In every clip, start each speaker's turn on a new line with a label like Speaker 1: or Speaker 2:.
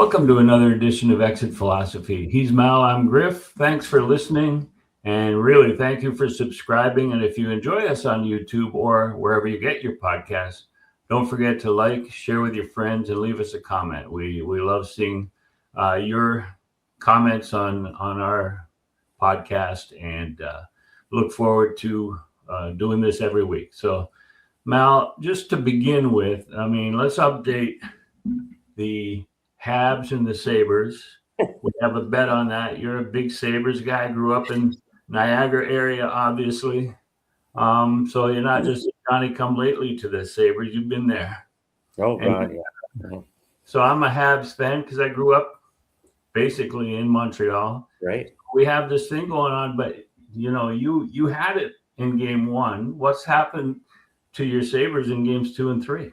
Speaker 1: Welcome to another edition of Exit Philosophy. He's Mal, I'm Griff. Thanks for listening, and really thank you for subscribing. And if you enjoy us on YouTube or wherever you get your podcasts, don't forget to like, share with your friends, and leave us a comment. We love seeing your comments on our podcast, and look forward to doing this every week. So, Mal, just to begin with, let's update the Habs and the Sabres. We have a bet on that. You're a big Sabres guy, grew up in Niagara area, obviously. So you're not just Johnny come lately to the Sabres. You've been there.
Speaker 2: Oh, God, yeah.
Speaker 1: So I'm a Habs fan because I grew up basically in Montreal.
Speaker 2: Right.
Speaker 1: We have this thing going on, but, you had it in game one. What's happened to your Sabres in games 2 and 3?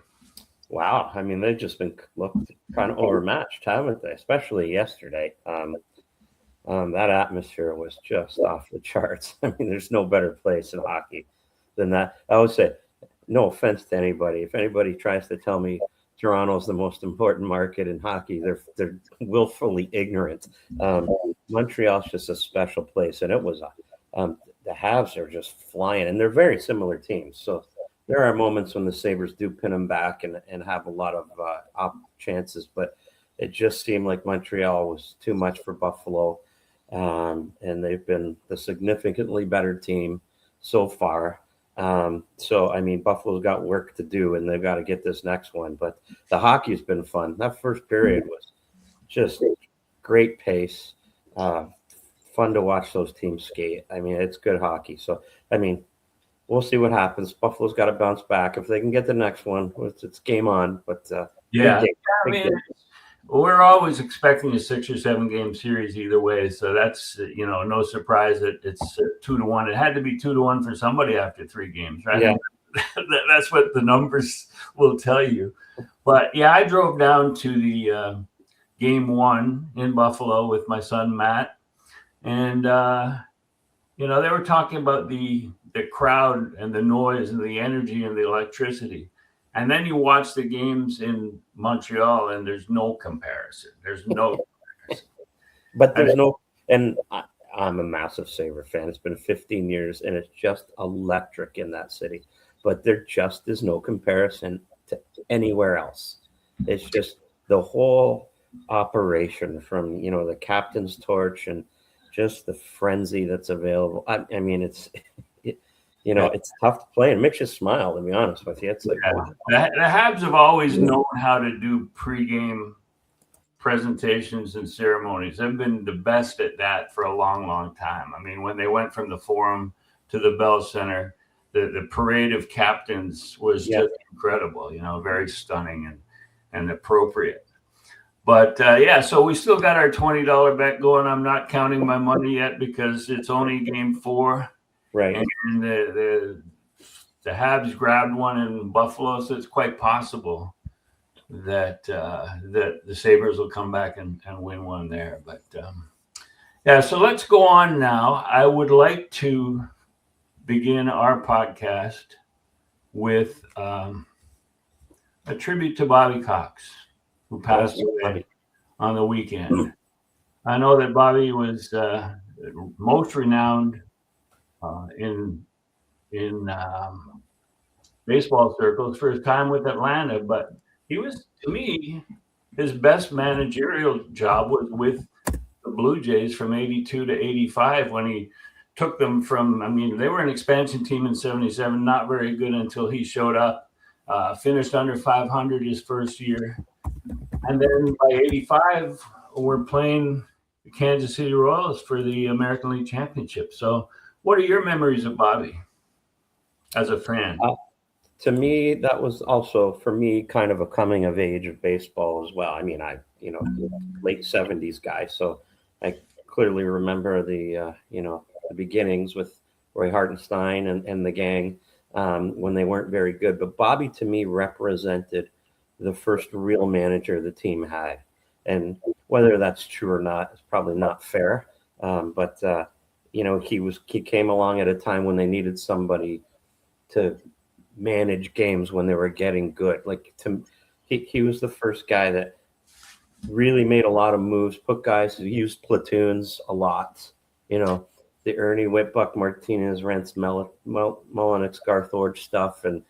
Speaker 2: Wow. They've just been looked kind of overmatched, haven't they? Especially yesterday. That atmosphere was just off the charts. There's no better place in hockey than that. I would say, no offense to anybody. If anybody tries to tell me Toronto's the most important market in hockey, they're willfully ignorant. Montreal's just a special place, and it was the Habs are just flying, and they're very similar teams. So there are moments when the Sabres do pin them back and have a lot of chances, but it just seemed like Montreal was too much for Buffalo, and they've been the significantly better team so far. Buffalo's got work to do, and they've got to get this next one. But the hockey's been fun. That first period was just great pace, fun to watch those teams skate. It's good hockey. So, we'll see what happens. Buffalo's got to bounce back. If they can get the next one, it's game on. But
Speaker 1: we're always expecting a 6 or 7 game series either way. So that's no surprise that it's 2-1. It had to be 2-1 for somebody after 3 games, right?
Speaker 2: Yeah.
Speaker 1: That's what the numbers will tell you. But yeah, I drove down to the game 1 in Buffalo with my son Matt, and they were talking about the crowd and the noise and the energy and the electricity. And then you watch the games in Montreal, and there's no comparison.
Speaker 2: But there's no, and I'm a massive Sabre fan. It's been 15 years, and it's just electric in that city. But there just is no comparison to anywhere else. It's just the whole operation from, the captain's torch and just the frenzy that's available. It's tough to play. It makes you smile, to be honest with you. It's like, wow.
Speaker 1: The Habs have always known how to do pregame presentations and ceremonies. They've been the best at that for a long, long time. When they went from the Forum to the Bell Center, the parade of captains was just incredible, very stunning and appropriate. But so we still got our $20 bet going. I'm not counting my money yet because it's only game 4.
Speaker 2: Right.
Speaker 1: And the Habs grabbed one in Buffalo, so it's quite possible that the Sabres will come back and win one there. But so let's go on now. I would like to begin our podcast with a tribute to Bobby Cox, who passed away on the weekend. I know that Bobby was most renowned in baseball circles for his time with Atlanta, but he was, to me, his best managerial job was with the Blue Jays from 82 to 85 when he took them from, they were an expansion team in 77, not very good until he showed up, finished under 500 his first year. And then by 85, we're playing the Kansas City Royals for the American League Championship. So what are your memories of Bobby as a fan?
Speaker 2: To me, that was also, for me, kind of a coming of age of baseball as well. I late 70s guy, so I clearly remember the beginnings with Roy Hartenstein and the gang when they weren't very good. But Bobby, to me, represented the first real manager the team had. And whether that's true or not is probably not fair. But he came along at a time when they needed somebody to manage games when they were getting good. He was the first guy that really made a lot of moves, put guys who used platoons a lot. You know, the Ernie Whitbuck, Martinez, Rents, Mullenix, Garth Orge stuff, and,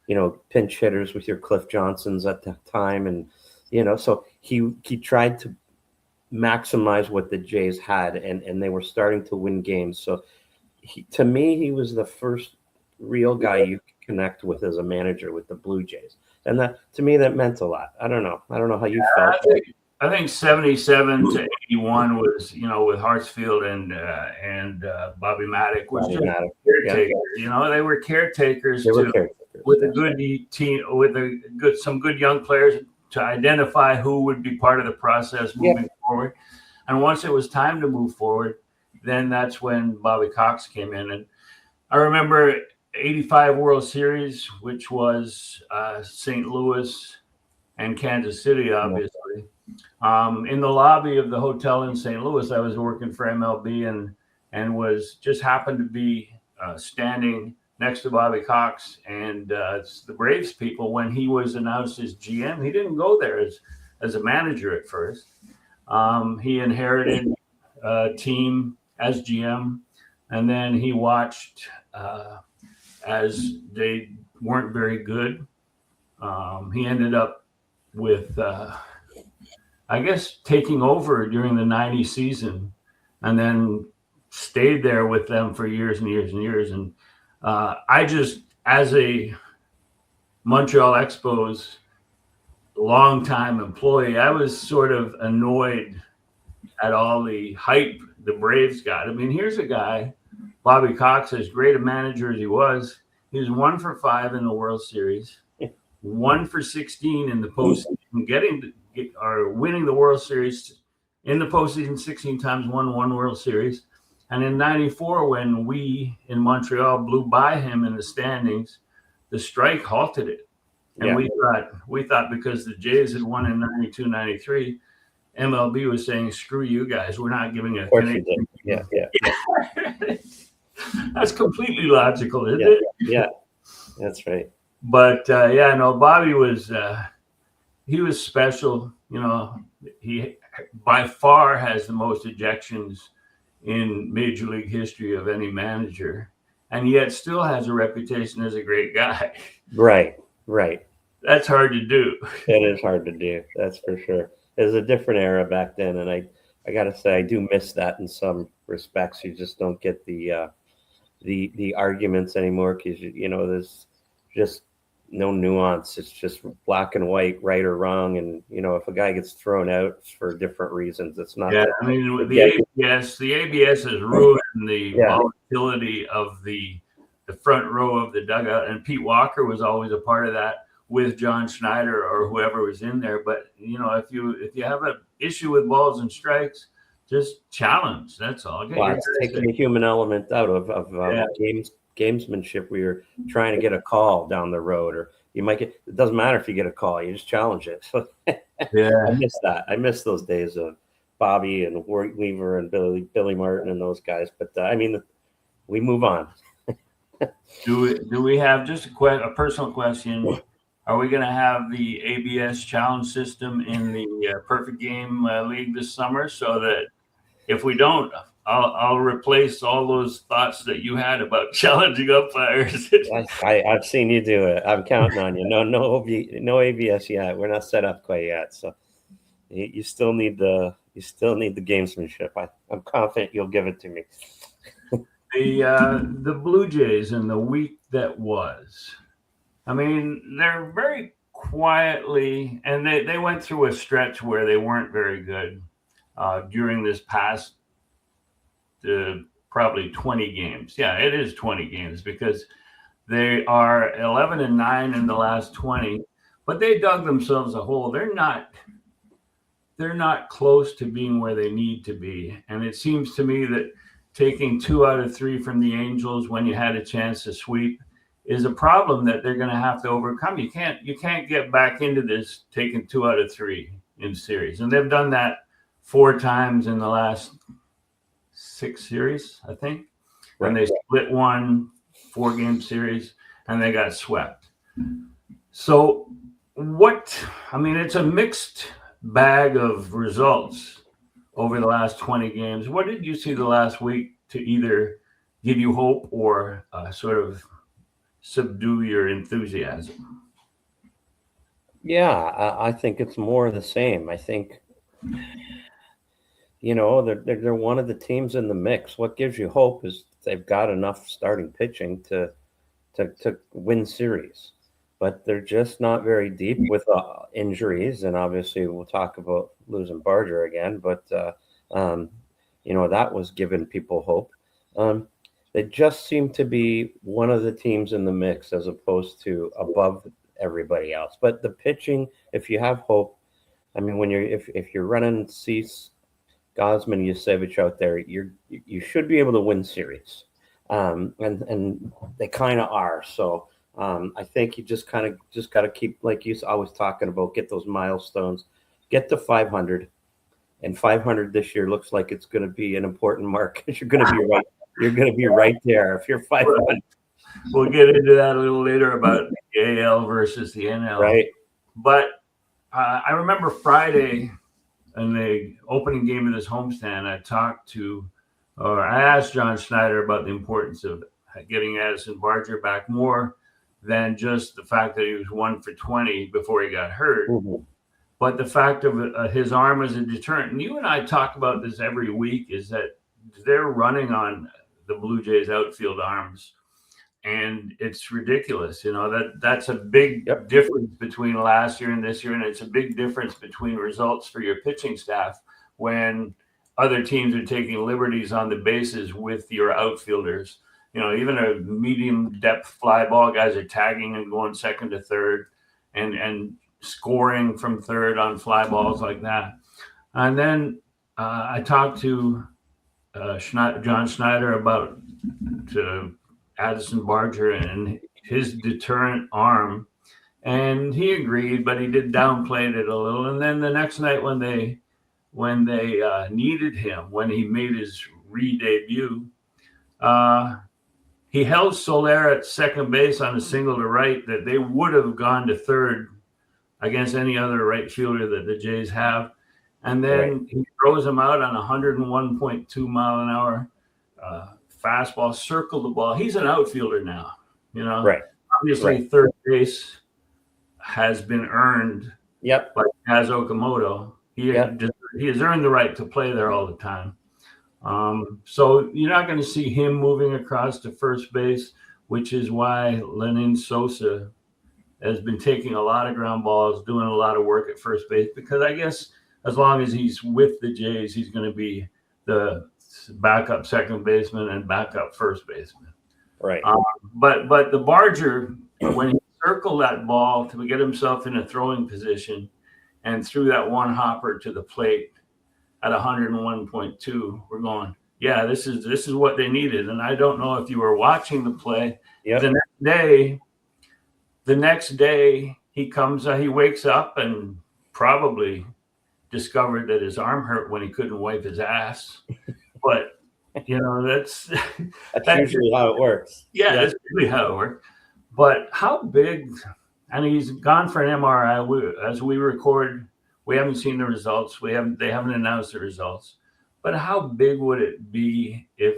Speaker 2: you know, pinch hitters with your Cliff Johnsons at the time. And, you know, so he tried to maximize what the Jays had, and they were starting to win games. So to me, he was the first real guy you could connect with as a manager with the Blue Jays. And that, to me, that meant a lot. I don't know how you felt.
Speaker 1: I think 77 to 81 was, you know, with Hartsfield and Bobby Maddock was just caretakers. Yeah. You know, they were caretakers with a good team, with some good young players to identify who would be part of the process moving forward. And once it was time to move forward, then that's when Bobby Cox came in. And I remember 85 World Series, which was St. Louis and Kansas City, obviously. In the lobby of the hotel in St. Louis, I was working for MLB and was just happened to be standing next to Bobby Cox and the Braves people when he was announced as GM. He didn't go there as a manager at first. He inherited a team as GM, and then he watched as they weren't very good. He ended up with, I guess, taking over during the 90 season and then stayed there with them for years and years and years. And I just, as a Montreal Expos longtime employee, I was sort of annoyed at all the hype the Braves got. I mean, here's a guy, Bobby Cox, as great a manager as he was 1 for 5 in the World Series, 1 for 16 in the postseason, winning the World Series in the postseason 16 times, won 1 World Series. And in 94, when we in Montreal blew by him in the standings, the strike halted it. And we thought because the Jays had won in 92, 93, MLB was saying, screw you guys, we're not giving a Canadian.
Speaker 2: Yeah.
Speaker 1: That's completely logical, isn't it?
Speaker 2: Yeah, that's right.
Speaker 1: But Bobby was he was special. You know, he by far has the most ejections in Major League history of any manager, and yet still has a reputation as a great guy.
Speaker 2: Right.
Speaker 1: That's hard to do.
Speaker 2: It is hard to do. That's for sure. It was a different era back then, and I got to say I do miss that in some respects. You just don't get the arguments anymore because you know there's just no nuance. It's just black and white, right or wrong, and you know if a guy gets thrown out for different reasons, it's not.
Speaker 1: Yeah, I mean the ABS has ruined the volatility of the front row of the dugout, and Pete Walker was always a part of that with John Schneider or whoever was in there. But you know, if you have an issue with balls and strikes, just challenge. That's all.
Speaker 2: Well, it's taking the human element out of gamesmanship. We were trying to get a call down the road, or you might get. It doesn't matter if you get a call; you just challenge it. So, I miss that. I miss those days of Bobby and Weaver and Billy Martin and those guys. But I mean, we move on.
Speaker 1: Do we have just a personal question? Are we going to have the ABS challenge system in the Perfect Game League this summer? So that if we don't, I'll replace all those thoughts that you had about challenging umpires.
Speaker 2: I've seen you do it. I'm counting on you. No ABS yet. We're not set up quite yet. So you still need the gamesmanship. I'm confident you'll give it to me.
Speaker 1: The Blue Jays in the week that was. I mean, they're very quietly, and they went through a stretch where they weren't very good during this past probably 20 games. Yeah, it is 20 games because they are 11-9 in the last 20, but they dug themselves a hole. They're not close to being where they need to be, and it seems to me that taking 2 out of 3 from the Angels when you had a chance to sweep is a problem that they're going to have to overcome. You can't get back into this taking 2 out of 3 in series. And they've done that 4 times in the last 6 series, I think. When they split one 4-game series and they got swept. So it's a mixed bag of results over the last 20 games. What did you see the last week to either give you hope or sort of subdue your enthusiasm?
Speaker 2: Yeah, I think it's more of the same. I think, they're one of the teams in the mix. What gives you hope is they've got enough starting pitching to win series, but they're just not very deep with injuries. And obviously, we'll talk about losing Barger again, but that was giving people hope. They just seem to be one of the teams in the mix as opposed to above everybody else. But the pitching, if you have hope, I mean, if you're running Cease, Gosman, Yusevich out there, you should be able to win series, and they kind of are. So I think you just got to keep, like you always talking about, get those milestones, get to 500, and 500 this year looks like it's going to be an important mark because you're going to be right. You're going to be right there if you're 500.
Speaker 1: We'll get into that a little later about the AL versus the NL.
Speaker 2: Right.
Speaker 1: But I remember Friday in the opening game of this homestand, I asked John Schneider about the importance of getting Addison Barger back more than just the fact that he was 1 for 20 before he got hurt.
Speaker 2: Mm-hmm.
Speaker 1: But the fact of his arm as a deterrent. And you and I talk about this every week, is that they're running on the Blue Jays outfield arms. And it's ridiculous, that's a big difference between last year and this year. And it's a big difference between results for your pitching staff when other teams are taking liberties on the bases with your outfielders. Even a medium depth fly ball, guys are tagging and going second to third and scoring from third on fly balls like that. And then I talked to John Schneider about Addison Barger and his deterrent arm, and he agreed, but he did downplay it a little. And then the next night when they needed him, when he made his re-debut, he held Soler at second base on a single to right that they would have gone to third against any other right fielder that the Jays have. And then he throws him out on 101.2 mile an hour fastball, circled the ball. He's an outfielder now,
Speaker 2: Right.
Speaker 1: Obviously, third base has been earned by Kaz Okamoto. He has earned the right to play there all the time. So you're not going to see him moving across to first base, which is why Lenin Sosa has been taking a lot of ground balls, doing a lot of work at first base, because I guess as long as he's with the Jays, he's going to be the backup second baseman and backup first baseman.
Speaker 2: Right.
Speaker 1: But the Barger, when he circled that ball to get himself in a throwing position and threw that one hopper to the plate at 101.2, we're going, yeah, this is what they needed. And I don't know if you were watching the play.
Speaker 2: Yep.
Speaker 1: The next day he wakes up and probably discovered that his arm hurt when he couldn't wipe his ass. But that's
Speaker 2: usually how it works.
Speaker 1: Yeah, that's really how it works. But how big? And he's gone for an MRI. As we record, we haven't seen the results. They haven't announced the results. But how big would it be if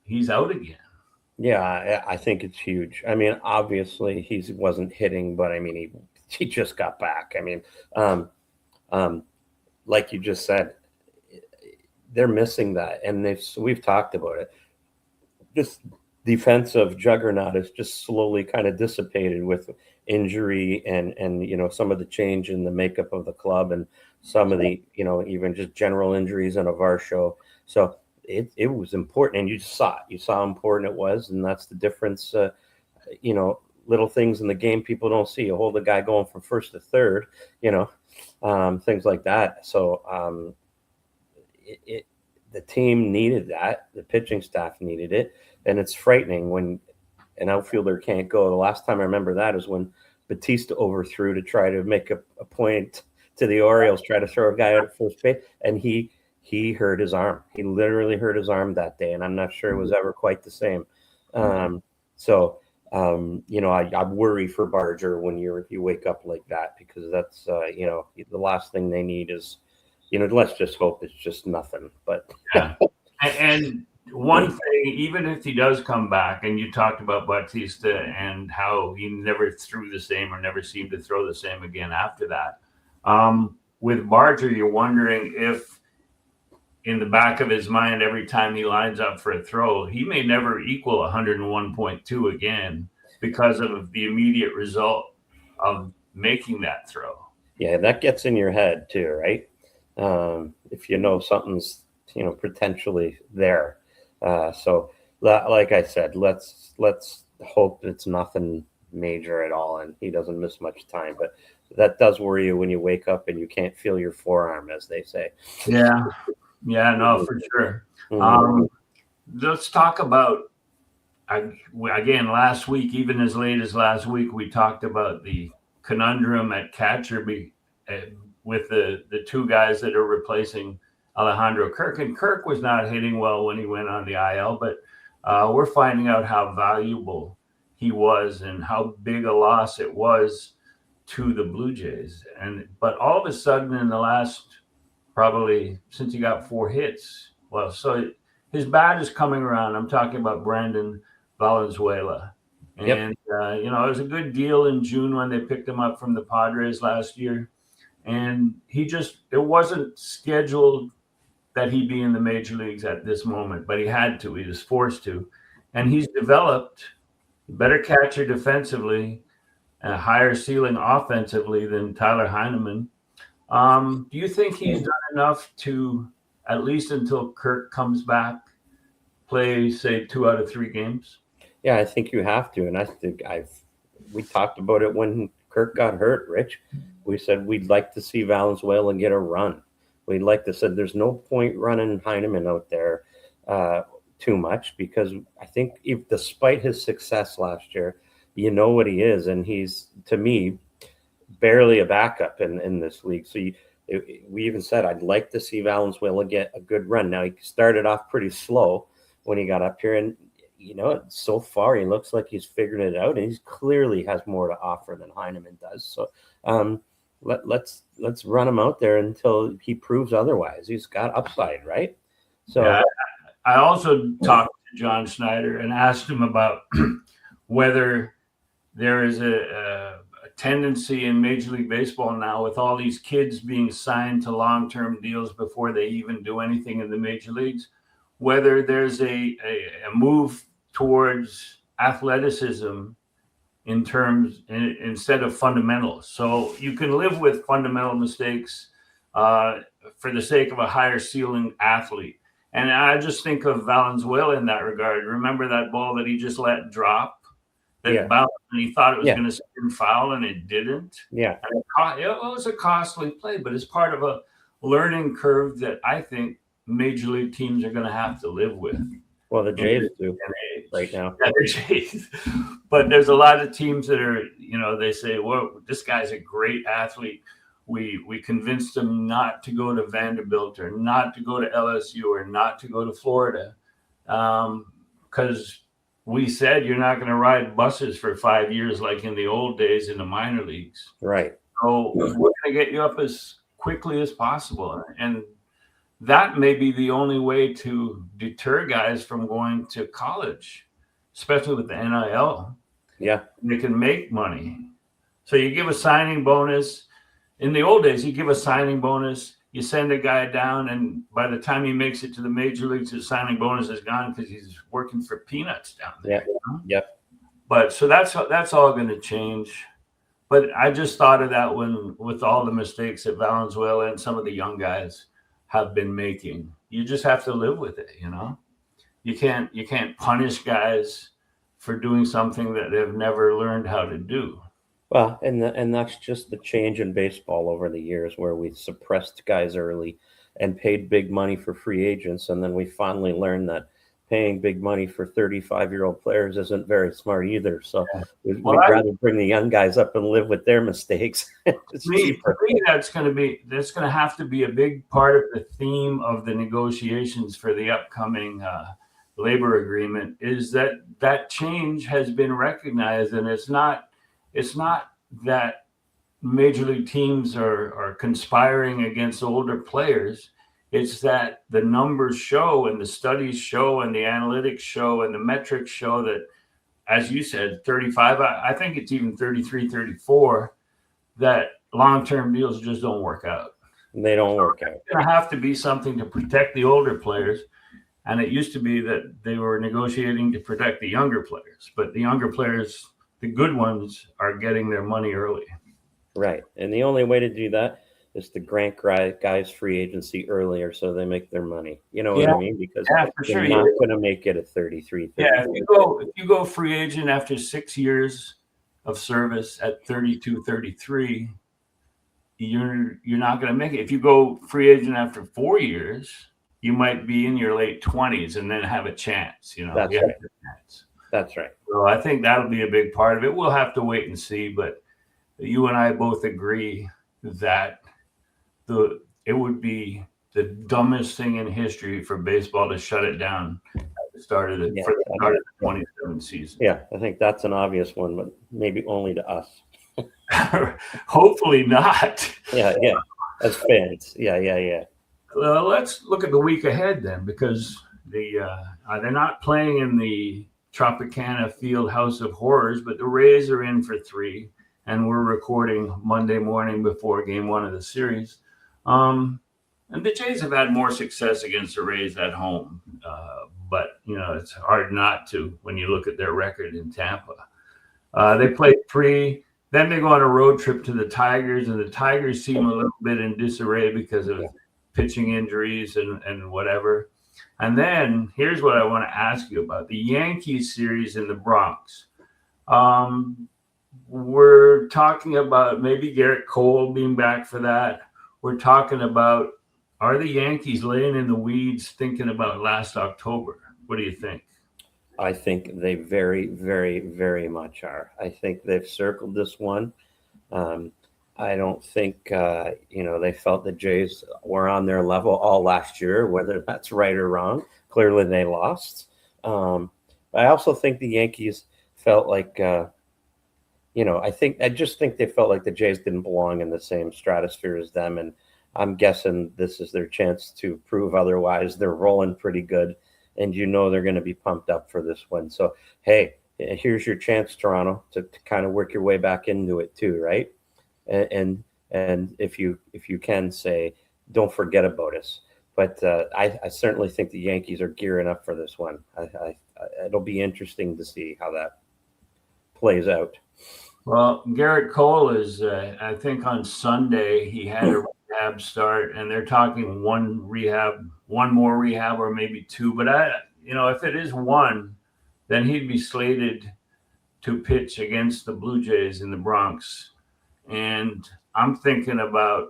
Speaker 1: he's out again?
Speaker 2: Yeah, I think it's huge. I mean, obviously he wasn't hitting, but I mean he just got back. I mean, like you just said, they're missing that, and we've talked about it. This defensive juggernaut is just slowly kind of dissipated with injury and some of the change in the makeup of the club and some of the even just general injuries in a VAR show. So it was important, and you just saw it. You saw how important it was, and that's the difference. Little things in the game people don't see. You hold a guy going from first to third, things like that. So the team needed that. The pitching staff needed it. And it's frightening when an outfielder can't go. The last time I remember that is when Batista overthrew to try to make a point to the Orioles, try to throw a guy out at first base, and he hurt his arm. He literally hurt his arm that day, and I'm not sure it was ever quite the same. So I worry for Barger when you wake up like that, because that's the last thing they need is, let's just hope it's just nothing. But
Speaker 1: yeah, and one thing, even if he does come back, and you talked about Bautista and how he never threw the same or never seemed to throw the same again after that. With Barger, you're wondering if in the back of his mind, every time he lines up for a throw, he may never equal 101.2 again because of the immediate result of making that throw.
Speaker 2: Yeah, that gets in your head too, right? If something's potentially there. So like I said, let's hope it's nothing major at all and he doesn't miss much time. But that does worry you when you wake up and you can't feel your forearm, as they say.
Speaker 1: Yeah, no, for sure. Let's talk about, again, last week, even as late as last week, we talked about the conundrum at catcher with the two guys that are replacing Alejandro Kirk. And Kirk was not hitting well when he went on the IL, but we're finding out how valuable he was and how big a loss it was to the Blue Jays. But all of a sudden in the last, probably since he got 4 hits, so his bat is coming around. I'm talking about Brandon Valenzuela. And,
Speaker 2: Yep.
Speaker 1: it was a good deal in June when they picked him up from the Padres last year. And it wasn't scheduled that he'd be in the major leagues at this moment, but he had to. He was forced to. And he's developed a better catcher defensively and a higher ceiling offensively than Tyler Heineman. Do you think he's done enough to, at least until Kirk comes back, play, say, 2 out of 3 games?
Speaker 2: Yeah, I think you have to. And I think we talked about it when Kirk got hurt, Rich. We said we'd like to see Valenzuela get a run. We'd like to say there's no point running Heineman out there too much, because I think despite his success last year, what he is. And he's, to me, barely a backup in this league. So we even said I'd like to see Valenzuela get a good run. Now, he started off pretty slow when he got up here, and so far he looks like he's figured it out, and he clearly has more to offer than Heineman does. So let's run him out there until he proves otherwise. He's got upside, right? So
Speaker 1: yeah, I also talked to John Schneider and asked him about whether there is a tendency in Major League Baseball now, with all these kids being signed to long-term deals before they even do anything in the major leagues, whether there's a move towards athleticism instead of fundamentals. So you can live with fundamental mistakes for the sake of a higher ceiling athlete. And I just think of Valenzuela in that regard. Remember that ball that he just let drop? That bounced, and he thought it was going to spin foul, and it didn't.
Speaker 2: Yeah.
Speaker 1: And it was a costly play, but it's part of a learning curve that I think major league teams are going to have to live with.
Speaker 2: Well, the Jays do right now.
Speaker 1: Yeah, the Jays. But there's a lot of teams that are, they say, well, this guy's a great athlete. We convinced him not to go to Vanderbilt or not to go to LSU or not to go to Florida because we said you're not going to ride buses for 5 years like in the old days in the minor leagues.
Speaker 2: Right.
Speaker 1: So we're going to get you up as quickly as possible. And that may be the only way to deter guys from going to college, especially with the NIL.
Speaker 2: Yeah.
Speaker 1: They can make money. So you give a signing bonus. In the old days, you give a signing bonus, you send a guy down, and by the time he makes it to the major leagues, his signing bonus is gone because he's working for peanuts down there.
Speaker 2: Yeah. Yep.
Speaker 1: But so that's all going to change. But I just thought of that with all the mistakes that Valenzuela and some of the young guys have been making. You just have to live with it, You can't punish guys for doing something that they've never learned how to do.
Speaker 2: Well, and that's just the change in baseball over the years, where we suppressed guys early and paid big money for free agents, and then we finally learned that paying big money for 35-year-old players isn't very smart either. So we'd rather bring the young guys up and live with their mistakes.
Speaker 1: For me, that's going to have to be a big part of the theme of the negotiations for the upcoming labor agreement is that change has been recognized, and it's not that major league teams are conspiring against older players. It's that the numbers show and the studies show and the analytics show and the metrics show that, as you said, 35, I think it's even 33, 34, that long-term deals just don't work out.
Speaker 2: They don't work out.
Speaker 1: It's going to have to be something to protect the older players. And it used to be that they were negotiating to protect the younger players, but the younger players, the good ones, are getting their money early.
Speaker 2: Right. And the only way to do that is to grant guys free agency earlier so they make their money. You know what I mean? Because they're not going to make it at 33.
Speaker 1: Yeah, if you go free agent after 6 years of service at 32, 33, you're not going to make it. If you go free agent after 4 years, you might be in your late 20s and then have a chance.
Speaker 2: That's right. That's right.
Speaker 1: So I think that'll be a big part of it. We'll have to wait and see, but you and I both agree that it would be the dumbest thing in history for baseball to shut it down at the start of the 27 season.
Speaker 2: Yeah, I think that's an obvious one, but maybe only to us.
Speaker 1: Hopefully not.
Speaker 2: Yeah, as fans. Yeah.
Speaker 1: Let's look at the week ahead then, because they're not playing in the Tropicana Field House of Horrors, but the Rays are in for 3, and we're recording Monday morning before Game 1 of the series. And the Jays have had more success against the Rays at home, but it's hard not to when you look at their record in Tampa. They play 3. Then they go on a road trip to the Tigers, and the Tigers seem a little bit in disarray because of pitching injuries and whatever. And then here's what I want to ask you about the Yankees series in the Bronx. We're talking about maybe Garrett Cole being back for that. We're talking about, are the Yankees laying in the weeds thinking about last October? What do you think?
Speaker 2: I think they very, very, very much are. I think they've circled this one. I don't think, they felt the Jays were on their level all last year, whether that's right or wrong. Clearly they lost. But I also think the Yankees felt like, I just think they felt like the Jays didn't belong in the same stratosphere as them. And I'm guessing this is their chance to prove otherwise. They're rolling pretty good, and they're going to be pumped up for this one. So, hey, here's your chance, Toronto, to kind of work your way back into it too, right? And if you can say, don't forget about us. But I certainly think the Yankees are gearing up for this one. It'll be interesting to see how that plays out.
Speaker 1: Well, Garrett Cole is, I think on Sunday, he had a rehab start, and they're talking one more rehab, or maybe 2. But if it is 1, then he'd be slated to pitch against the Blue Jays in the Bronx. And I'm thinking about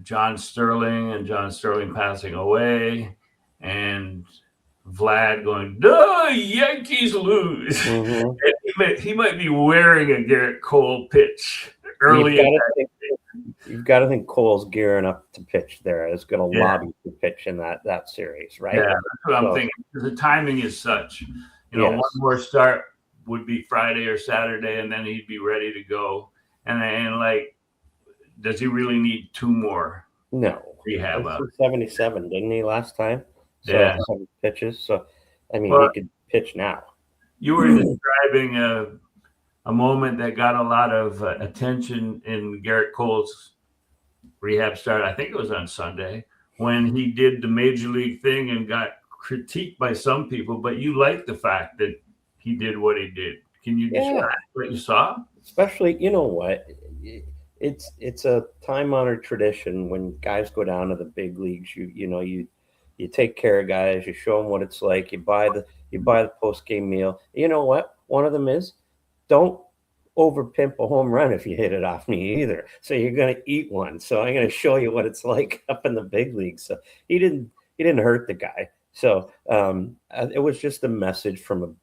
Speaker 1: John Sterling passing away, and Vlad going, duh, Yankees lose. Mm-hmm. And he might be wearing a Garrett Cole pitch early.
Speaker 2: You've got to think Cole's gearing up to pitch there. It's going to lobby to pitch in that series, right?
Speaker 1: Yeah, that's what I'm thinking. The timing is such. One more start would be Friday or Saturday, and then he'd be ready to go. And does he really need 2 more?
Speaker 2: No.
Speaker 1: Rehab up.
Speaker 2: 77, didn't he, last time? So 7 pitches. So, he could pitch now.
Speaker 1: You were describing a moment that got a lot of attention in Garrett Cole's rehab start. I think it was on Sunday, when he did the major league thing and got critiqued by some people. But you like the fact that he did what he did. Can you describe what you saw?
Speaker 2: Especially, it's a time-honored tradition when guys go down to the big leagues. You take care of guys. You show them what it's like. You buy the post-game meal. You know what? One of them is, don't over-pimp a home run if you hit it off me either. So you're going to eat one. So I'm going to show you what it's like up in the big leagues. So he didn't hurt the guy. So it was just a message from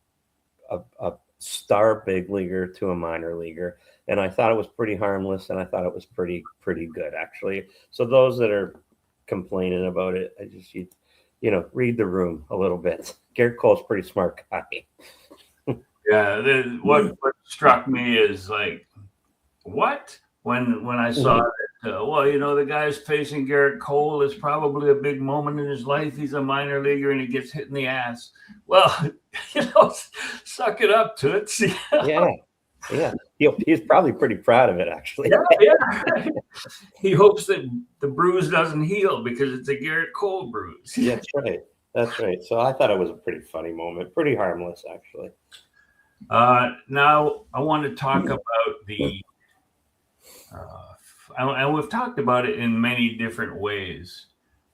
Speaker 2: a star big leaguer to a minor leaguer. And I thought it was pretty harmless, and I thought it was pretty good, actually. So those that are complaining about it, read the room a little bit. Garrett Cole's a pretty smart guy.
Speaker 1: Yeah. What struck me is like, what? When I saw that, the guy's facing Garrett Cole is probably a big moment in his life. He's a minor leaguer and he gets hit in the ass. Well, suck it up, Toots.
Speaker 2: Yeah. He's probably pretty proud of it, actually.
Speaker 1: Yeah. He hopes that the bruise doesn't heal because it's a Garrett Cole bruise.
Speaker 2: That's right. So I thought it was a pretty funny moment, pretty harmless, actually.
Speaker 1: Now I want to talk about and we've talked about it in many different ways,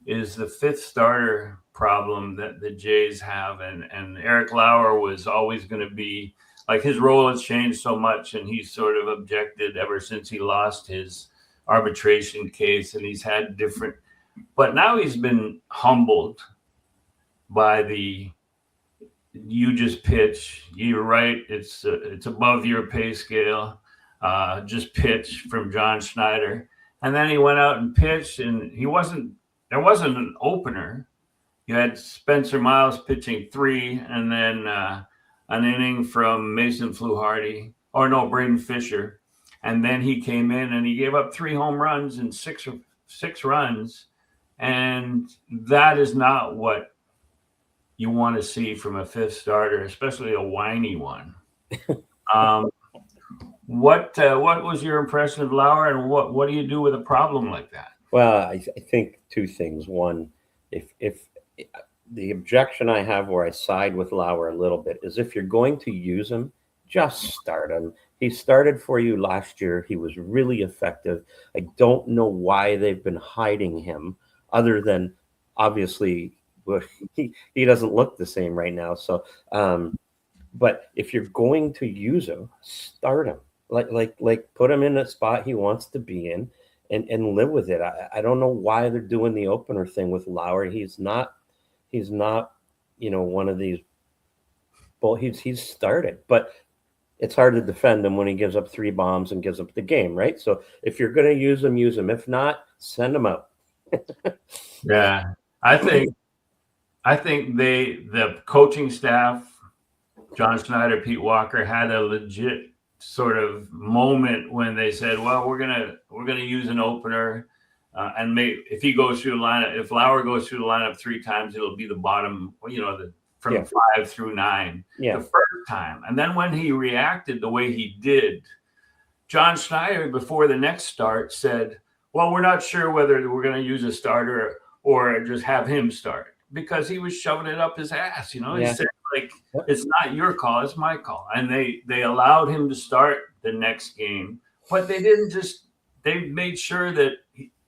Speaker 1: is the fifth starter problem that the Jays have. And Eric Lauer was always going to be, like, his role has changed so much, and he's sort of objected ever since he lost his arbitration case, and he's had different, but now he's been humbled by you just pitch, you're right, it's above your pay scale. Just pitch from John Schneider. And then he went out and pitched, and there wasn't an opener. You had Spencer Miles pitching 3, and then an inning from Mason Fluharty, Braden Fisher. And then he came in and he gave up 3 home runs and six runs. And that is not what you want to see from a fifth starter, especially a whiny one. What was your impression of Lauer, and what do you do with a problem like that?
Speaker 2: Well, I think 2 things. One, if the objection I have where I side with Lauer a little bit is if you're going to use him, just start him. He started for you last year. He was really effective. I don't know why they've been hiding him, other than obviously he doesn't look the same right now. So, but if you're going to use him, start him. Like put him in a spot he wants to be in and live with it. I don't know why they're doing the opener thing with Lauer. He's not, one of these. Well, he's started, but it's hard to defend him when he gives up 3 bombs and gives up the game, right? So if you're going to use him, use him. If not, send him out.
Speaker 1: Yeah, I think the coaching staff, John Schneider, Pete Walker, had a legit sort of moment when they said, well, we're gonna use an opener, and if he goes through the lineup, if Lauer goes through the lineup 3 times, it'll be the bottom, from 5 through 9 the first time. And then when he reacted the way he did, John Schneider, before the next start, said, well, we're not sure whether we're going to use a starter or just have him start, because he was shoving it up his ass. He said, it's not your call, it's my call. And they allowed him to start the next game, but they didn't they made sure that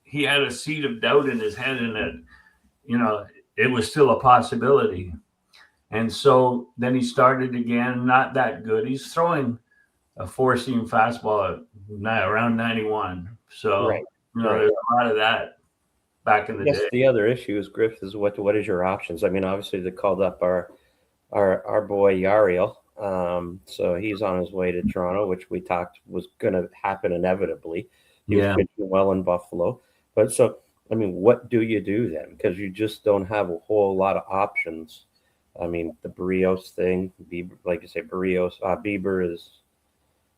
Speaker 1: he had a seed of doubt in his head, and that, it was still a possibility. And so then he started again, not that good. He's throwing a 4-seam fastball at around 91. So, there's a lot of that back in the day.
Speaker 2: The other issue is, Griff, is what is your options? I mean, obviously they called up our boy Yariel. So he's on his way to Toronto, which we talked was going to happen inevitably. He was pitching well in Buffalo. But so, I mean, what do you do then? Because you just don't have a whole lot of options. I mean, the Barrios thing, like you say, Bieber is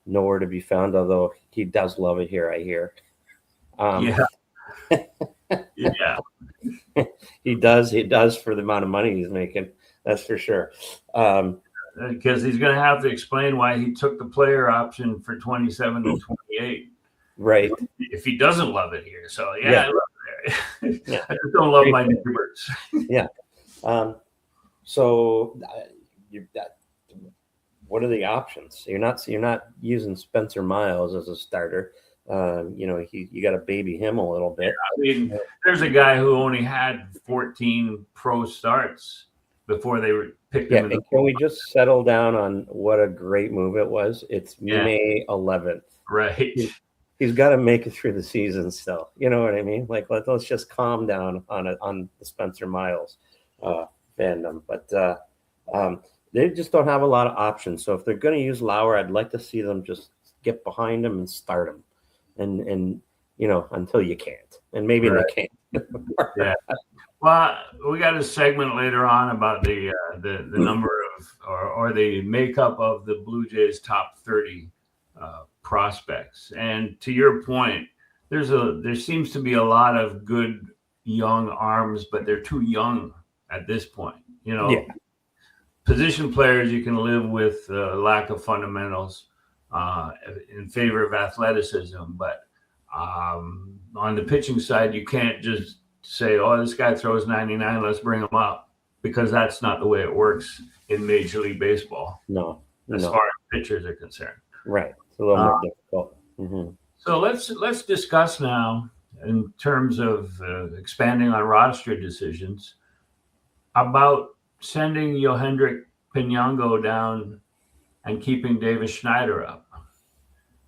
Speaker 2: nowhere to be found, although he does love it here, I hear.
Speaker 1: Yeah.
Speaker 2: He does for the amount of money he's making. That's for sure.
Speaker 1: Because he's going to have to explain why he took the player option for 27 to 28.
Speaker 2: Right.
Speaker 1: If he doesn't love it here. So, I love it there. I just don't love my neighbors.
Speaker 2: Yeah. So what are the options? You're not using Spencer Miles as a starter. You got to baby him a little bit.
Speaker 1: I mean, there's a guy who only had 14 pro starts before they picked him.
Speaker 2: And can we just settle down on what a great move it was? It's May 11th.
Speaker 1: Right.
Speaker 2: He's got to make it through the season still. You know what I mean? Like, let's just calm down on the Spencer Miles fandom. But they just don't have a lot of options. So if they're going to use Lauer, I'd like to see them just get behind him and start him. And until you can't. And maybe they can't.
Speaker 1: Yeah. Well, we got a segment later on about the number of or the makeup of the Blue Jays top 30 prospects. And to your point, there seems to be a lot of good young arms, but they're too young at this point. Position players, you can live with lack of fundamentals in favor of athleticism, but on the pitching side, you can't just say, oh, this guy throws 99, let's bring him up, because that's not the way it works in Major League Baseball.
Speaker 2: No.
Speaker 1: As far as pitchers are concerned.
Speaker 2: Right. It's a little more difficult. Mm-hmm.
Speaker 1: So let's discuss now, in terms of expanding on roster decisions, about sending Yohendrick Pinango down and keeping Davis Schneider up.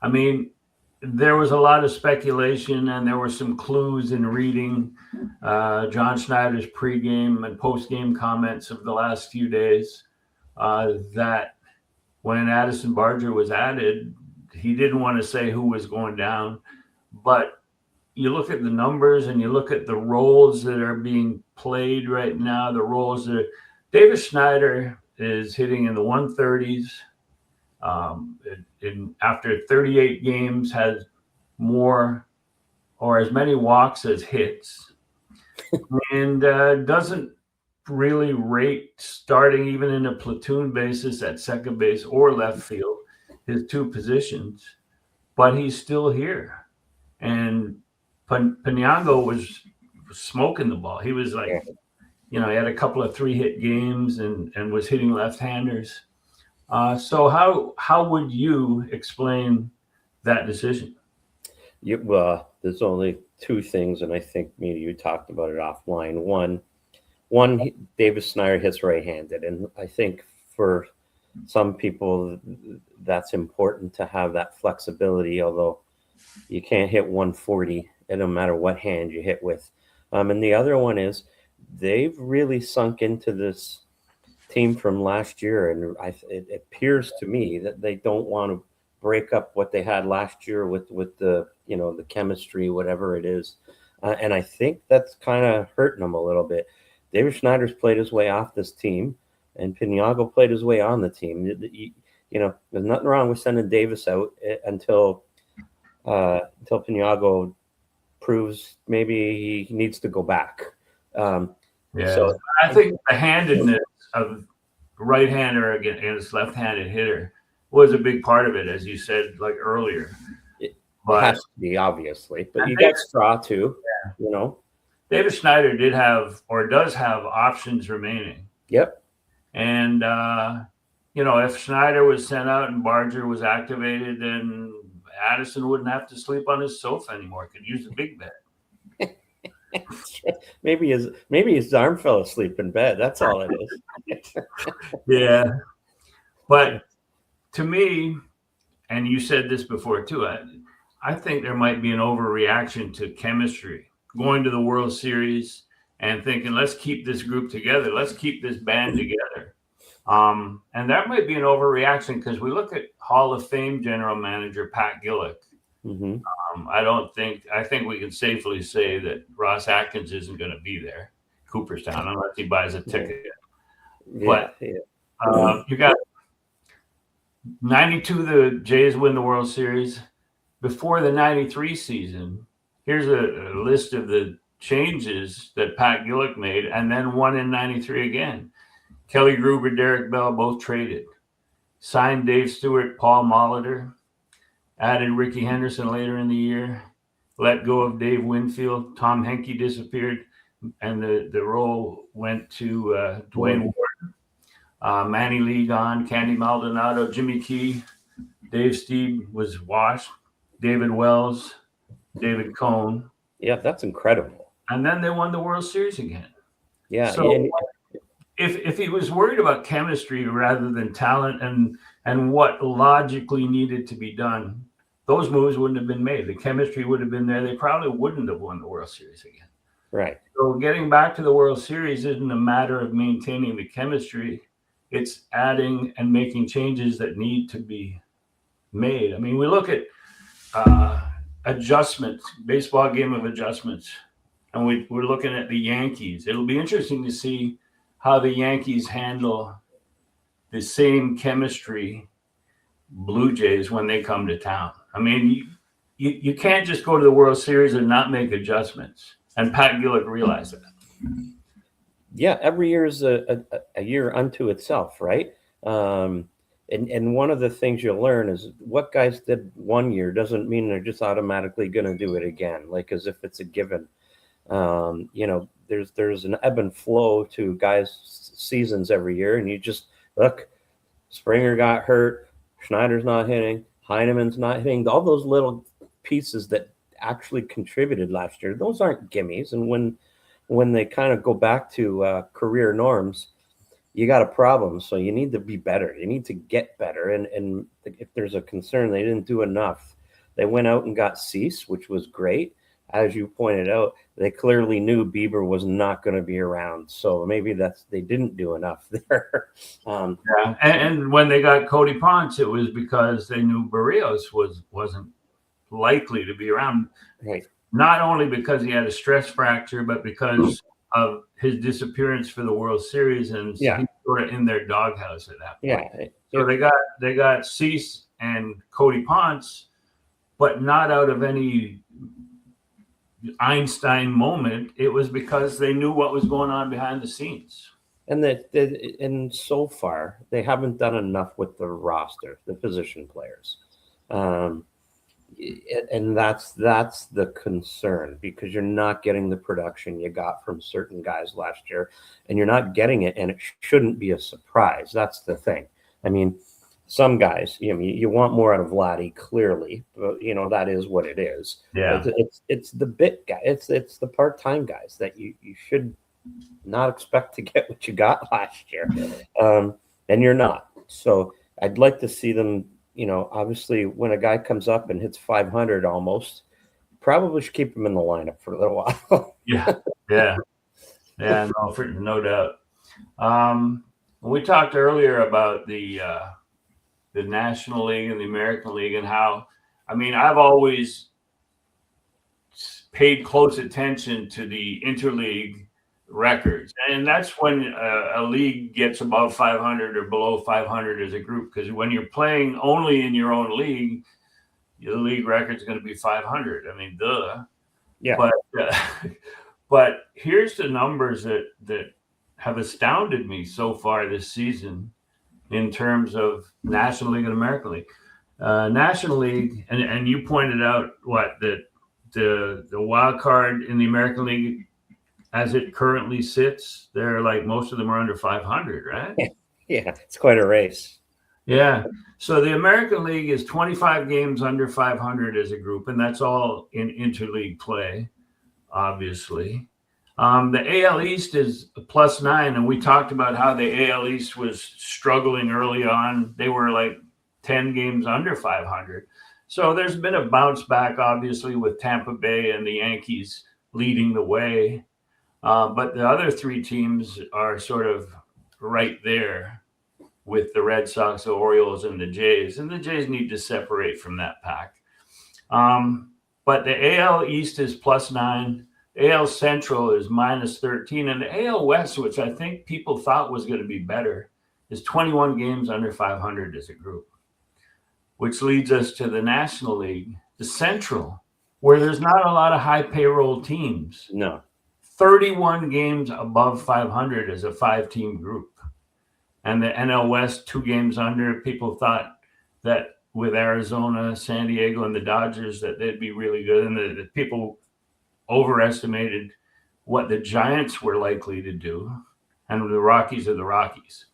Speaker 1: I mean, there was a lot of speculation, and there were some clues in reading John Schneider's pregame and postgame comments of the last few days that when Addison Barger was added, he didn't want to say who was going down. But you look at the numbers and you look at the roles that are being played right now, the roles that Davis Schneider is hitting in the 130s. After 38 games, has more or as many walks as hits, and doesn't really rate starting even in a platoon basis at second base or left field, his two positions, but he's still here. And Pinango was smoking the ball. He was like, he had a couple of 3-hit games and was hitting left-handers. So how would you explain that decision?
Speaker 2: Well, there's only two things, and I think maybe you talked about it offline. One, Davis Schneider hits right-handed, and I think for some people that's important to have that flexibility, although you can't hit 140 no matter what hand you hit with. And the other one is they've really sunk into this team from last year, and it appears to me that they don't want to break up what they had last year with the the chemistry, whatever it is, and I think that's kind of hurting them a little bit. David Schneider's played his way off this team, and Pinango played his way on the team. There's nothing wrong with sending Davis out until Pinango proves maybe he needs to go back.
Speaker 1: So I think the handedness of right-hander against left-handed hitter was a big part of it, as you said, like earlier.
Speaker 2: It has to be, obviously, but you got Straw too.
Speaker 1: David Schneider does have options remaining.
Speaker 2: Yep.
Speaker 1: And if Schneider was sent out and Barger was activated, then Addison wouldn't have to sleep on his sofa anymore. Could use a big bed.
Speaker 2: Maybe his arm fell asleep in bed. That's all it is.
Speaker 1: Yeah. But to me, and you said this before too, I think there might be an overreaction to chemistry. Going to the World Series and thinking, let's keep this group together. Let's keep this band together. And that might be an overreaction because we look at Hall of Fame general manager Pat Gillick. Mm-hmm. I think we can safely say that Ross Atkins isn't going to be there, Cooperstown, unless he buys a ticket. Yeah. But you got 92, the Jays win the World Series. Before the 93 season, here's a list of the changes that Pat Gillick made, and then one in 93 again. Kelly Gruber, Derek Bell, both traded. Signed Dave Stewart, Paul Molitor. Added Ricky Henderson later in the year. Let go of Dave Winfield. Tom Henke disappeared, and the role went to Dwayne Ward. Manny Lee gone. Candy Maldonado, Jimmy Key. Dave Steeb was washed. David Wells, David Cohn.
Speaker 2: Yeah, that's incredible.
Speaker 1: And then they won the World Series again.
Speaker 2: Yeah.
Speaker 1: So if he was worried about chemistry rather than talent and what logically needed to be done, those moves wouldn't have been made. The chemistry would have been there. They probably wouldn't have won the World Series again.
Speaker 2: Right.
Speaker 1: So getting back to the World Series isn't a matter of maintaining the chemistry. It's adding and making changes that need to be made. I mean, we look at adjustments, baseball game of adjustments. and we're looking at the Yankees. It'll be interesting to see how the Yankees handle the same chemistry Blue Jays when they come to town. I mean, you can't just go to the World Series and not make adjustments. And Pat Gillick realized that.
Speaker 2: Yeah, every year is a year unto itself, right? And one of the things you'll learn is what guys did one year doesn't mean they're just automatically going to do it again, like as if it's a given. There's an ebb and flow to guys' seasons every year, and you just look. Springer got hurt. Schneider's not hitting. Heineman's not hitting. All those little pieces that actually contributed last year, those aren't gimmies. And when they kind of go back to career norms, you got a problem. So you need to be better. You need to get better. And if there's a concern, they didn't do enough. They went out and got Cease, which was great. As you pointed out, they clearly knew Bieber was not going to be around. So maybe they didn't do enough there.
Speaker 1: Yeah. And when they got Cody Ponce, it was because they knew Barrios wasn't likely to be around.
Speaker 2: Right.
Speaker 1: Not only because he had a stress fracture, but because of his disappearance for the World Series, and he's sort of in their doghouse at that point.
Speaker 2: Yeah.
Speaker 1: So they got Cease and Cody Ponce, but not out of any Einstein moment. It was because they knew what was going on behind the scenes.
Speaker 2: And so far, they haven't done enough with the roster, the position players. And that's the concern, because you're not getting the production you got from certain guys last year, and you're not getting it, and it shouldn't be a surprise. That's the thing. I mean, some guys, you want more out of Vladdy, clearly, but that is what it is.
Speaker 1: Yeah,
Speaker 2: it's the bit guy, it's the part-time guys that you should not expect to get what you got last year, and you're not. So I'd like to see them. Obviously, when a guy comes up and hits 500 almost, probably should keep him in the lineup for a little while.
Speaker 1: Yeah, no doubt. We talked earlier about the National League and the American League, and how, I've always paid close attention to the interleague records, and that's when a league gets above 500 or below 500 as a group, because when you're playing only in your own league, the league record is going to be 500.
Speaker 2: Yeah.
Speaker 1: But here's the numbers that have astounded me so far this season in terms of National League and American League. National League, and you pointed out that the wild card in the American League, as it currently sits, they're like, most of them are under 500, right?
Speaker 2: Yeah, it's quite a race.
Speaker 1: Yeah. So the American League is 25 games under 500 as a group, and that's all in interleague play, obviously. The AL East is +9, and we talked about how the AL East was struggling early on. They were like 10 games under 500. So there's been a bounce back, obviously, with Tampa Bay and the Yankees leading the way. But the other three teams are sort of right there with the Red Sox, the Orioles, and the Jays. And the Jays need to separate from that pack. But the AL East is +9. AL Central is -13. And the AL West, which I think people thought was going to be better, is 21 games under 500 as a group, which leads us to the National League, the Central, where there's not a lot of high payroll teams.
Speaker 2: No.
Speaker 1: 31 games above 500 as a 5-team group. And the NL West, 2 games under. People thought that with Arizona, San Diego, and the Dodgers, that they'd be really good. And the people overestimated what the Giants were likely to do. And the Rockies are the Rockies.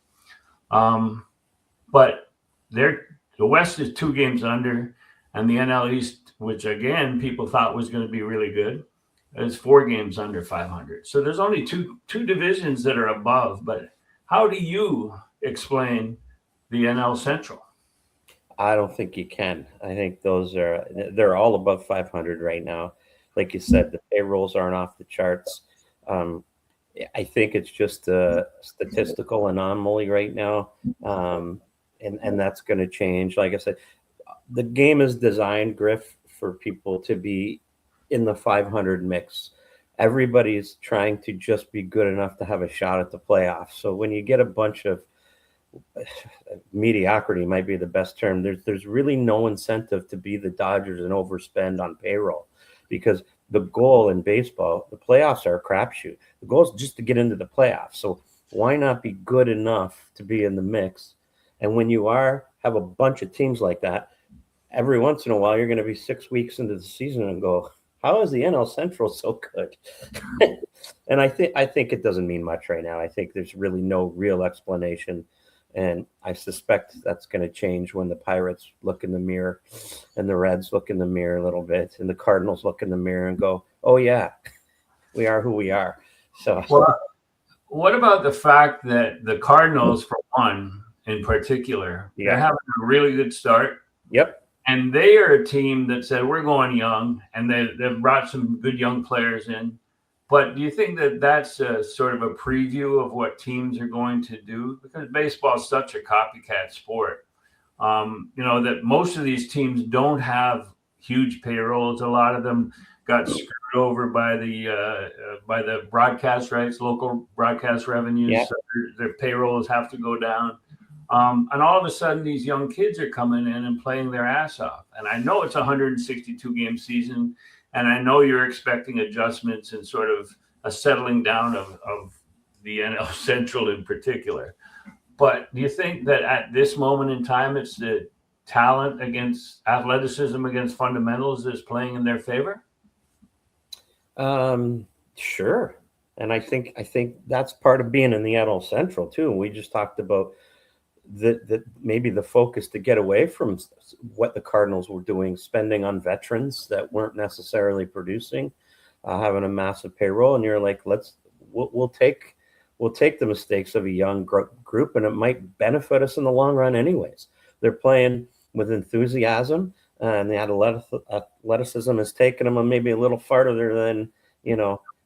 Speaker 1: But the West is 2 games under. And the NL East, which, again, people thought was going to be really good, is 4 games under 500. So there's only two divisions that are above. But how do you explain the NL Central?
Speaker 2: I don't think you can. I think they're all above 500 right now. Like you said, the payrolls aren't off the charts. I think it's just a statistical anomaly right now. And that's going to change. Like I said, the game is designed, Griff, for people to be in the 500 mix. everybody's trying to just be good enough to have a shot at the playoffs. So when you get a bunch of mediocrity, might be the best term, there's really no incentive to be the Dodgers and overspend on payroll, because the goal in baseball, the playoffs are a crapshoot. The goal is just to get into the playoffs. So why not be good enough to be in the mix? And when you have a bunch of teams like that, every once in a while, you're going to be 6 weeks into the season and go, how is the NL Central so good? And I think it doesn't mean much right now. I think there's really no real explanation. And I suspect that's going to change when the Pirates look in the mirror and the Reds look in the mirror a little bit and the Cardinals look in the mirror and go, oh, yeah, we are who we are. So,
Speaker 1: well, what about the fact that the Cardinals, for one in particular, they're having a really good start?
Speaker 2: Yep.
Speaker 1: And they are a team that said, we're going young, and they've brought some good young players in. But do you think that that's sort of a preview of what teams are going to do? Because baseball is such a copycat sport. That most of these teams don't have huge payrolls. A lot of them got screwed over by the broadcast rights, local broadcast revenues.
Speaker 2: Yeah.
Speaker 1: So their payrolls have to go down. And all of a sudden, these young kids are coming in and playing their ass off. And I know it's a 162-game season, and I know you're expecting adjustments and sort of a settling down of the NL Central in particular. But do you think that at this moment in time, it's the talent against athleticism against fundamentals that's playing in their favor?
Speaker 2: Sure. And I think that's part of being in the NL Central too. We just talked about that maybe the focus to get away from what the Cardinals were doing, spending on veterans that weren't necessarily producing, having a massive payroll, and you're like, we'll take the mistakes of a young group, and it might benefit us in the long run anyways. They're playing with enthusiasm, and the athleticism has taken them maybe a little farther than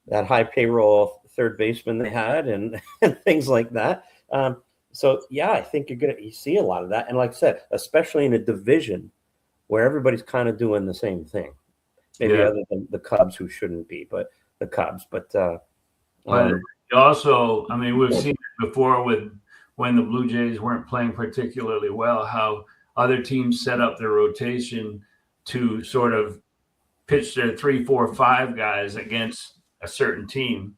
Speaker 2: that high payroll third baseman they had, and things like that. So yeah, I think you see a lot of that, and like I said, especially in a division where everybody's kind of doing the same thing, maybe other than the Cubs, who shouldn't be, but the Cubs. But
Speaker 1: also, I mean, we've seen it before with when the Blue Jays weren't playing particularly well, how other teams set up their rotation to sort of pitch their 3, 4, 5 guys against a certain team,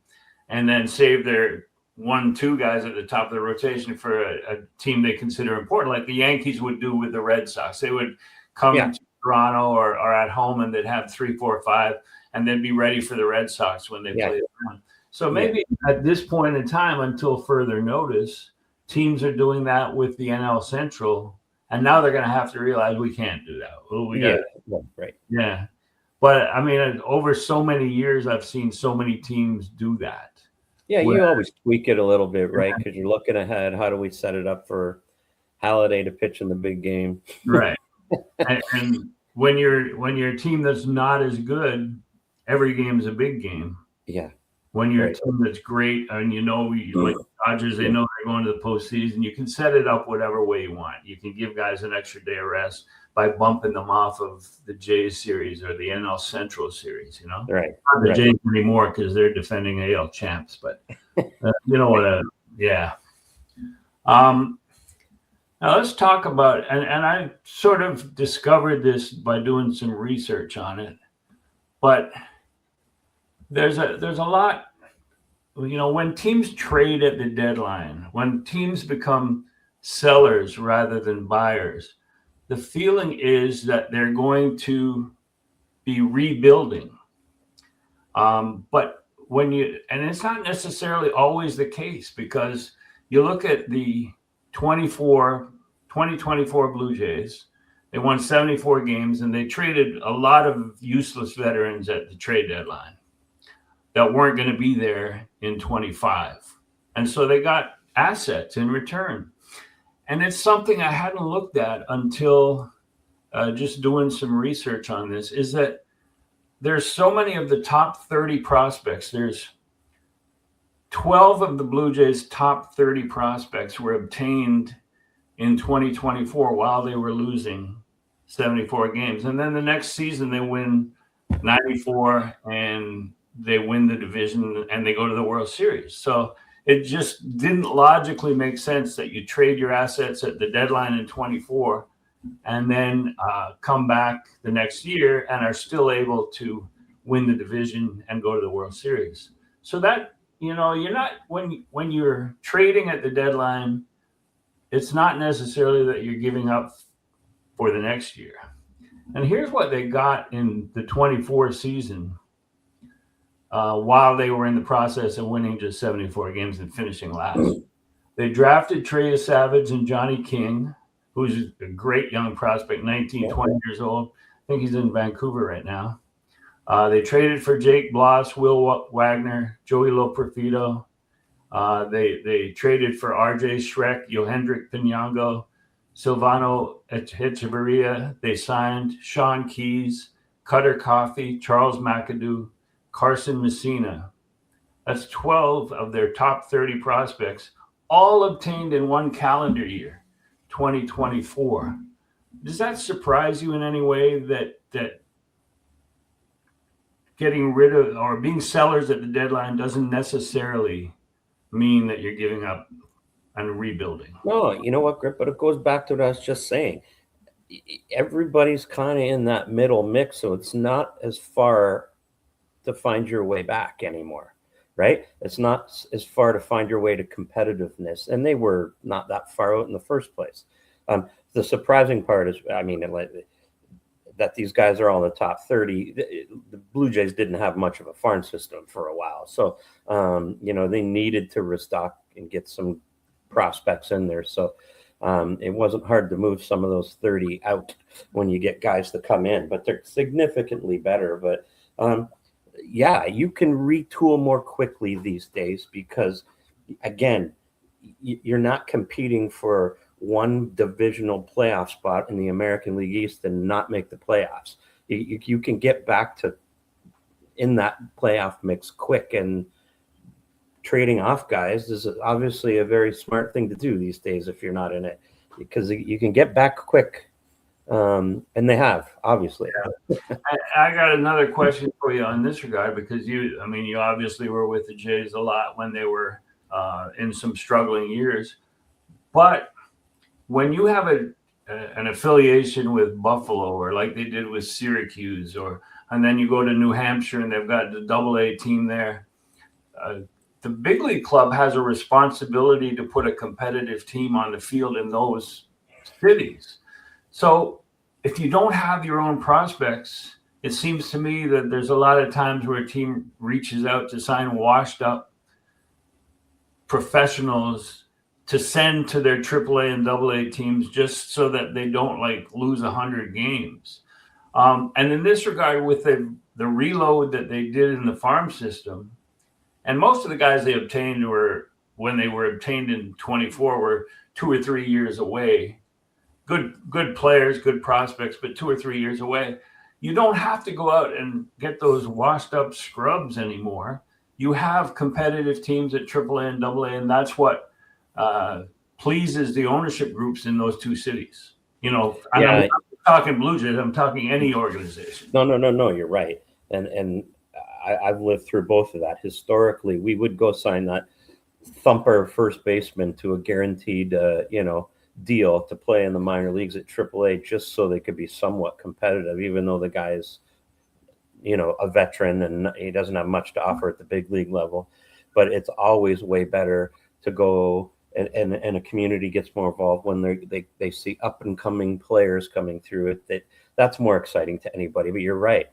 Speaker 1: and then save their 1, 2 guys at the top of the rotation for a team they consider important, like the Yankees would do with the Red Sox. They would come to Toronto or at home, and they'd have 3, 4, 5, and then be ready for the Red Sox when they play them. So maybe at this point in time, until further notice, teams are doing that with the NL Central, and now they're going to have to realize we can't do that.
Speaker 2: Right.
Speaker 1: Yeah. But I mean, over so many years, I've seen so many teams do that.
Speaker 2: Yeah, you always tweak it a little bit, right? Because you're looking ahead. How do we set it up for Halladay to pitch in the big game?
Speaker 1: Right. and when you're a team that's not as good, every game is a big game.
Speaker 2: Yeah.
Speaker 1: When you're a team that's great, and like Dodgers, they know they're going to the postseason, you can set it up whatever way you want. You can give guys an extra day of rest by bumping them off of the Jays series or the NL Central series,
Speaker 2: Right.
Speaker 1: Not the Jays anymore because they're defending AL champs, but yeah. Now let's talk about, and I sort of discovered this by doing some research on it, but there's a lot, when teams trade at the deadline, when teams become sellers rather than buyers, the feeling is that they're going to be rebuilding. But and it's not necessarily always the case, because you look at the 2024 Blue Jays, they won 74 games, and they traded a lot of useless veterans at the trade deadline that weren't going to be there in 25. And so they got assets in return. And it's something I hadn't looked at until just doing some research on this, is that there's so many of the top 30 prospects. There's 12 of the Blue Jays' top 30 prospects were obtained in 2024 while they were losing 74 games. And then the next season they win 94 and they win the division and they go to the World Series. So it just didn't logically make sense that you trade your assets at the deadline in 24 and then come back the next year and are still able to win the division and go to the World Series. So that, you're not, when you're trading at the deadline, it's not necessarily that you're giving up for the next year. And here's what they got in the 24 season while they were in the process of winning just 74 games and finishing last. They drafted Trey Savage and Johnny King, who's a great young prospect, 19, 20 years old. I think he's in Vancouver right now. They traded for Jake Bloss, Will Wagner, Joey Loperfido. They traded for RJ Schreck, Yohendrick Pinango, Silvano Echeverria. They signed Sean Keys, Cutter Coffey, Charles McAdoo, Carson Messina. That's 12 of their top 30 prospects, all obtained in one calendar year, 2024. Does that surprise you in any way that getting rid of or being sellers at the deadline doesn't necessarily mean that you're giving up and rebuilding?
Speaker 2: No, you know what, Griff? But it goes back to what I was just saying. Everybody's kind of in that middle mix, so it's not as far to find your way back anymore, right? It's not as far to find your way to competitiveness, and they were not that far out in the first place. The surprising part is, that these guys are all in the top 30. The Blue Jays didn't have much of a farm system for a while, so they needed to restock and get some prospects in there. So it wasn't hard to move some of those 30 out when you get guys to come in, but they're significantly better. But you can retool more quickly these days because, again, you're not competing for one divisional playoff spot in the American League East and not make the playoffs. You can get back to in that playoff mix quick, and trading off guys is obviously a very smart thing to do these days if you're not in it, because you can get back quick. And they have, obviously.
Speaker 1: Yeah. I got another question for you on this regard, because you obviously were with the Jays a lot when they were in some struggling years. But when you have an affiliation with Buffalo, or like they did with Syracuse, and then you go to New Hampshire and they've got the AA team there, the big league club has a responsibility to put a competitive team on the field in those cities. So if you don't have your own prospects, it seems to me that there's a lot of times where a team reaches out to sign washed up professionals to send to their AAA and AA teams just so that they don't lose 100 games. And in this regard, with the reload that they did in the farm system, and most of the guys they obtained when they were obtained in 24 were 2 or 3 years away. Good players, good prospects, but 2 or 3 years away. You don't have to go out and get those washed up scrubs anymore. You have competitive teams at AAA and AA, and that's what pleases the ownership groups in those two cities. I'm not talking Blue Jays, I'm talking any organization.
Speaker 2: No, you're right. And I've lived through both of that. Historically, we would go sign that thumper first baseman to a guaranteed, deal to play in the minor leagues at AAA, just so they could be somewhat competitive, even though the guy's, a veteran and he doesn't have much to offer at the big league level. But it's always way better to go and a community gets more involved when they see up and coming players coming through it. That's more exciting to anybody. But you're right.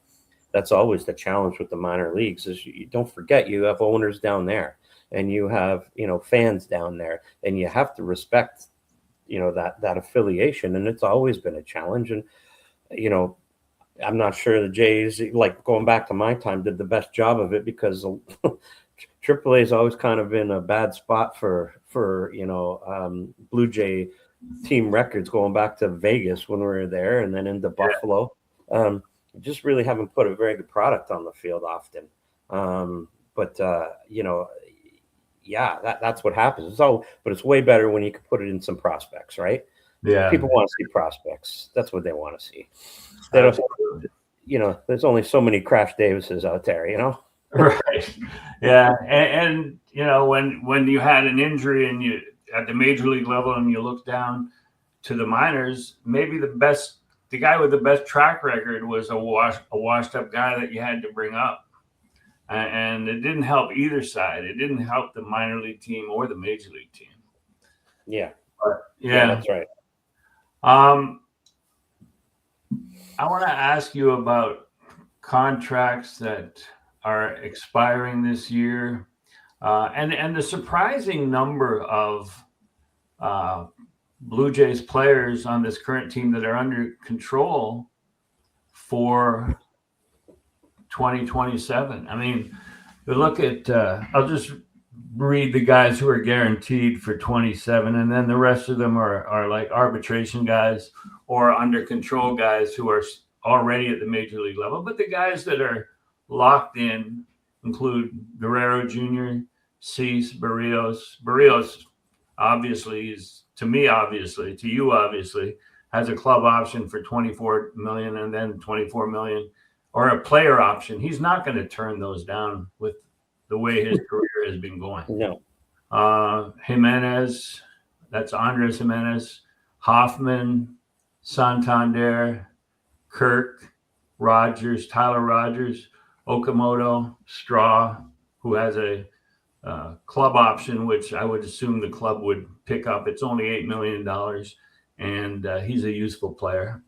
Speaker 2: That's always the challenge with the minor leagues is you don't forget you have owners down there and you have, fans down there, and you have to respect, that affiliation. And it's always been a challenge. And, I'm not sure the Jays, going back to my time, did the best job of it, because AAA has always kind of been a bad spot for Blue Jay team records, going back to Vegas when we were there and then into Buffalo. Just really haven't put a very good product on the field often. That's what happens. But it's way better when you can put it in some prospects, right?
Speaker 1: Yeah.
Speaker 2: People want to see prospects. That's what they want to see. They don't, there's only so many Crash Davises out there,
Speaker 1: Right. Yeah. And you know, when you had an injury and you at the major league level and you look down to the minors, maybe the guy with the best track record was a washed up guy that you had to bring up. And it didn't help either side. It didn't help the minor league team or the major league team.
Speaker 2: Yeah.
Speaker 1: But,
Speaker 2: Yeah, that's right.
Speaker 1: I want to ask you about contracts that are expiring this year, and the surprising number of Blue Jays players on this current team that are under control for 2027. I mean, you look at, I'll just read the guys who are guaranteed for 27, and then the rest of them are like arbitration guys or under control guys who are already at the major league level. But the guys that are locked in include Guerrero Jr., Cease, Barrios. Barrios obviously is, to me, obviously, to you, obviously, has a club option for 24 million and then 24 million, or a player option. He's not going to turn those down with the way his career has been going.
Speaker 2: No.
Speaker 1: Jimenez, that's Andres Jimenez, Hoffman, Santander, Kirk, Rogers, Tyler Rogers, Okamoto, Straw, who has a club option, which I would assume the club would pick up. It's only $8 million, and he's a useful player.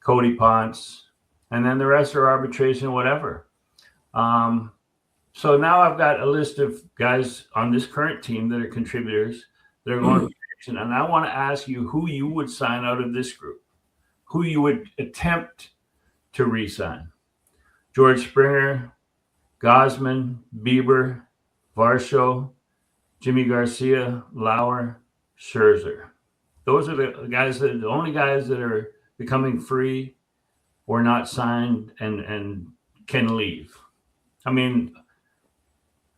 Speaker 1: Cody Ponce, and then the rest are arbitration, whatever. So now I've got a list of guys on this current team that are contributors that are going to arbitration, and I want to ask you who you would sign out of this group, who you would attempt to re-sign. George Springer, Gosman, Bieber, Varsho, Jimmy Garcia, Lauer, Scherzer. Those are the only guys that are becoming free or not signed and can leave. I mean,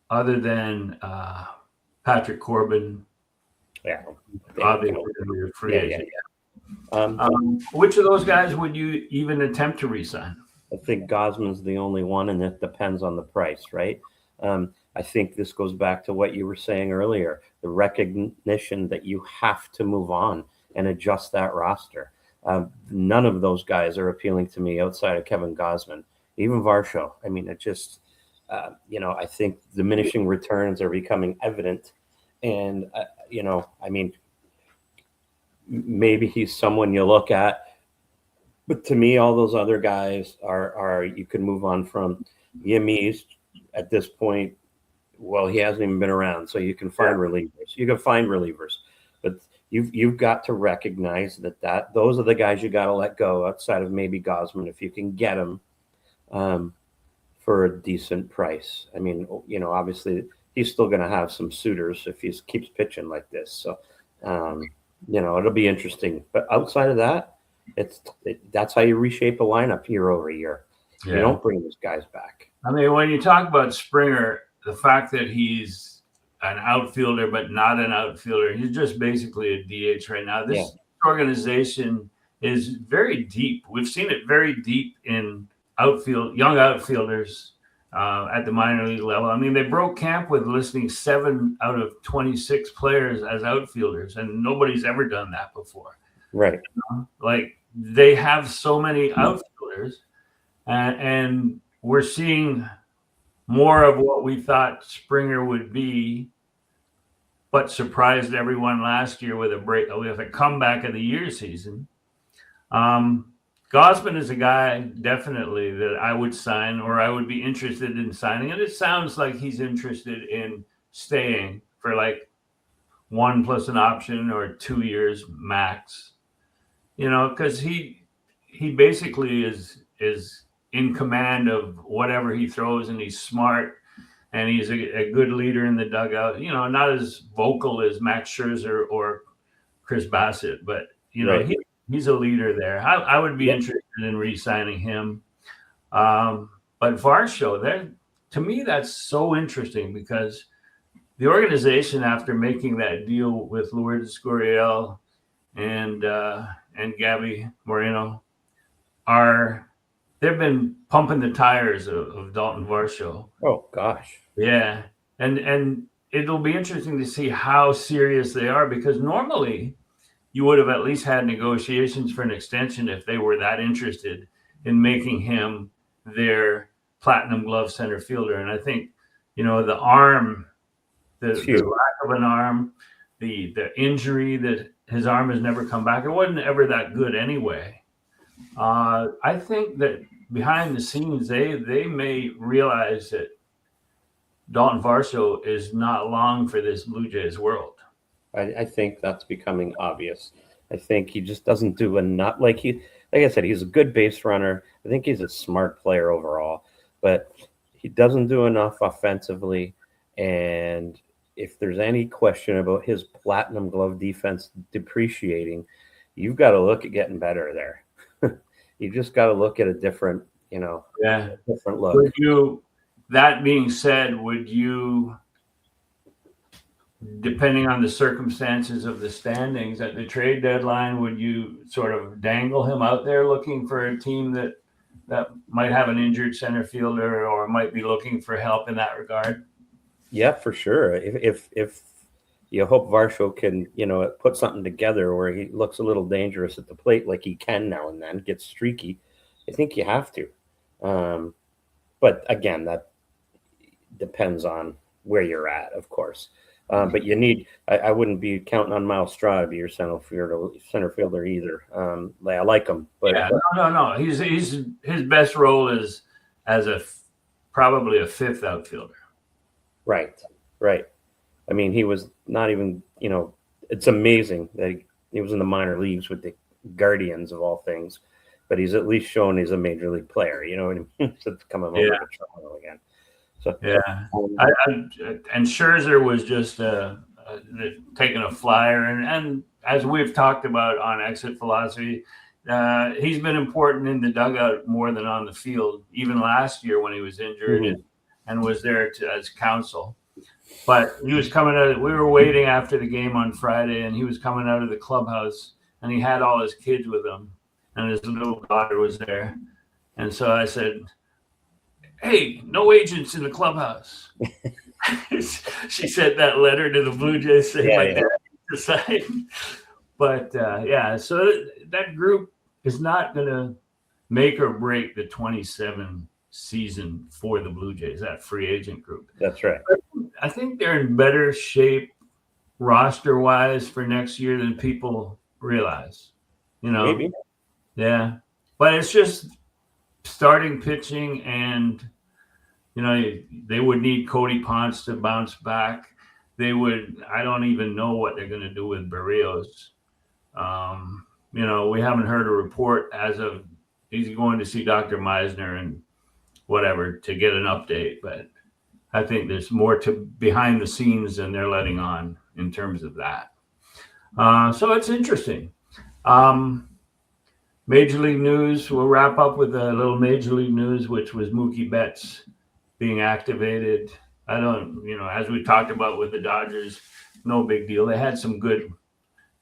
Speaker 1: other than Patrick Corbin, obviously you're free agent. Which of those guys would you even attempt to re-sign?
Speaker 2: I think Gosman's the only one, and it depends on the price, right? I think this goes back to what you were saying earlier, the recognition that you have to move on and adjust that roster. None of those guys are appealing to me outside of Kevin Gosman, even Varsho. I mean, it just, I think diminishing returns are becoming evident. And, I mean, maybe he's someone you look at. But to me, all those other guys are you can move on from. Yimmies at this point, well, he hasn't even been around, so you can find relievers. But you've got to recognize that those are the guys you got to let go outside of maybe Gosman if you can get them for a decent price. I mean, obviously he's still going to have some suitors if he keeps pitching like this. So, it'll be interesting. But outside of that, that's how you reshape a lineup year over year. Yeah. You don't bring those guys back.
Speaker 1: I mean, when you talk about Springer, the fact that he's an outfielder but not an outfielder, he's just basically a DH right now. This organization is very deep. We've seen it very deep in young outfielders at the minor league level. I mean, they broke camp with listing 7 out of 26 players as outfielders, and nobody's ever done that before.
Speaker 2: Right.
Speaker 1: Like, they have so many outfielders, and we're seeing more of what we thought Springer would be, but surprised everyone last year with a comeback of the year season. Gosman is a guy definitely that I would sign, or I would be interested in signing. And it sounds like he's interested in staying for like 1 plus an option or 2 years max. Because he basically is in command of whatever he throws, and he's smart, and he's a good leader in the dugout. Not as vocal as Max Scherzer or Chris Bassett, but right. He's a leader there. I would be interested in re-signing him. But Varsho, to me, that's so interesting because the organization, after making that deal with Lourdes Gurriel and Gabby Moreno, are they've been pumping the tires of Dalton Varsho.
Speaker 2: Oh gosh.
Speaker 1: Yeah, and it'll be interesting to see how serious they are, because normally you would have at least had negotiations for an extension if they were that interested in making him their platinum glove center fielder. And I think, the arm, the lack of an arm, the injury that his arm has never come back. It wasn't ever that good anyway. I think that behind the scenes, they may realize that Dalton Varsho is not long for this Blue Jays world.
Speaker 2: I think that's becoming obvious. I think he just doesn't do enough. Like I said, he's a good base runner. I think he's a smart player overall, but he doesn't do enough offensively. And if there's any question about his platinum glove defense depreciating, you've got to look at getting better there. You just got to look at a different, different look.
Speaker 1: That being said, would you, depending on the circumstances of the standings at the trade deadline, would you sort of dangle him out there looking for a team that might have an injured center fielder or might be looking for help in that regard?
Speaker 2: Yeah, for sure. If you hope Varsho can, put something together where he looks a little dangerous at the plate, like he can now and then, gets streaky, I think you have to. But again, that depends on where you're at, of course. But you need. I wouldn't be counting on Miles Straw to be your center fielder either. I like him, but
Speaker 1: yeah, no. His best role is as probably a fifth outfielder.
Speaker 2: Right. I mean, he was not even. It's amazing that he was in the minor leagues with the Guardians of all things, but he's at least shown he's a major league player. You know what I mean? Since coming over to Toronto again. So
Speaker 1: yeah, and Scherzer was just taking a flyer, and as we've talked about on Exit Philosophy, he's been important in the dugout more than on the field. Even last year when he was injured and was there as counsel, but he was coming out. We were waiting after the game on Friday, and he was coming out of the clubhouse, and he had all his kids with him, and his little daughter was there, and so I said, "Hey, no agents in the clubhouse." She sent that letter to the Blue Jays saying, "My dad decided." But so that group is not going to make or break the 27 season for the Blue Jays, that free agent group.
Speaker 2: That's right.
Speaker 1: I think they're in better shape roster-wise for next year than people realize.
Speaker 2: Maybe.
Speaker 1: Yeah. But it's just starting pitching, and they would need Cody Ponce to bounce back. I don't even know what they're going to do with Barrios. We haven't heard a report as of he's going to see Dr. Meisner and whatever to get an update, but I think there's more to behind the scenes than they're letting on in terms of that. So it's interesting. Major League news, we'll wrap up with a little Major League news, which was Mookie Betts being activated. As we talked about with the Dodgers, no big deal. They had some good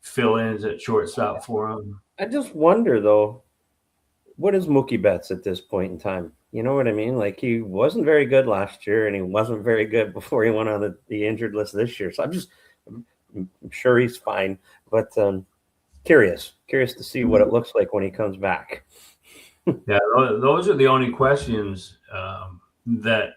Speaker 1: fill-ins at shortstop for him.
Speaker 2: I just wonder, though, what is Mookie Betts at this point in time? You know what I mean? Like, he wasn't very good last year, and he wasn't very good before he went on the injured list this year. So I'm sure he's fine, but curious to see what it looks like when he comes back.
Speaker 1: Yeah, those are the only questions that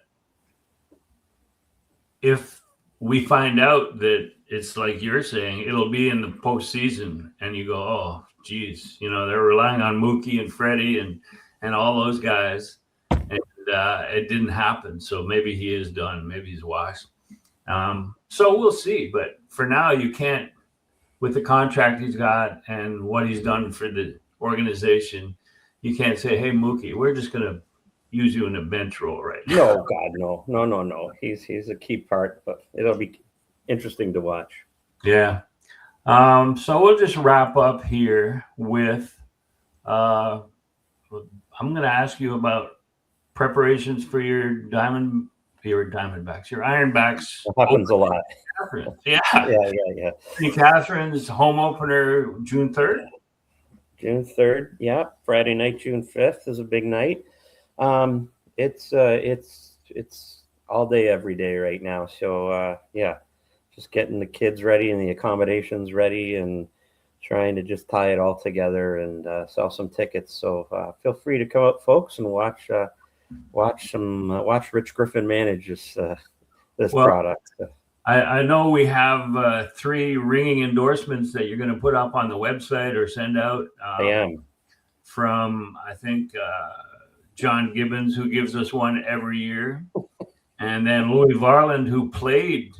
Speaker 1: if we find out that it's like you're saying, it'll be in the postseason, and you go, oh, geez, they're relying on Mookie and Freddie and all those guys, and it didn't happen. So maybe he is done. Maybe he's washed. So we'll see. But for now, you can't, with the contract he's got and what he's done for the organization, you can't say, hey, Mookie, we're just going to use you in a bench role right now.
Speaker 2: No, God, no. He's a key part, but it'll be interesting to watch.
Speaker 1: Yeah. So we'll just wrap up here with I'm going to ask you about preparations for your Diamondbacks, your Ironbacks.
Speaker 2: It happens a lot.
Speaker 1: Yeah.
Speaker 2: Yeah.
Speaker 1: Catherine's home opener June 3rd.
Speaker 2: June 3rd. Yeah, Friday night, June 5th is a big night. It's all day, every day right now. So yeah, just getting the kids ready and the accommodations ready, and trying to just tie it all together and sell some tickets. So feel free to come out, folks, and watch Rich Griffin manage this product.
Speaker 1: I know we have 3 ringing endorsements that you're going to put up on the website or send out.
Speaker 2: I am.
Speaker 1: From, I think, John Gibbons, who gives us one every year. And then Louis Varland, who played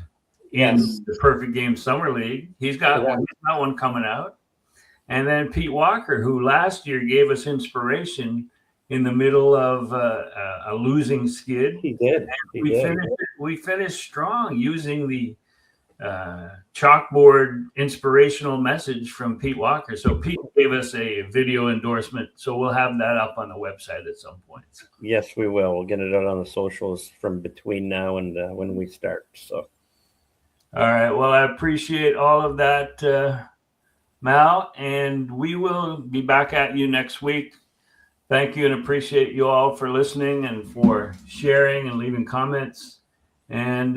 Speaker 1: in the Perfect Game Summer League. He's got one coming out. And then Pete Walker, who last year gave us inspiration in the middle of a losing skid.
Speaker 2: He did.
Speaker 1: We finished strong using the chalkboard inspirational message from Pete Walker. So Pete gave us a video endorsement. So we'll have that up on the website at some point.
Speaker 2: Yes, we will. We'll get it out on the socials from between now and when we start. So,
Speaker 1: all right. Well, I appreciate all of that, Mal, and we will be back at you next week. Thank you, and appreciate you all for listening and for sharing and leaving comments. And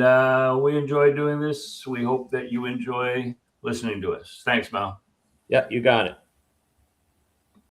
Speaker 1: we enjoy doing this. We hope that you enjoy listening to us. Thanks, Mal.
Speaker 2: Yeah, you got it.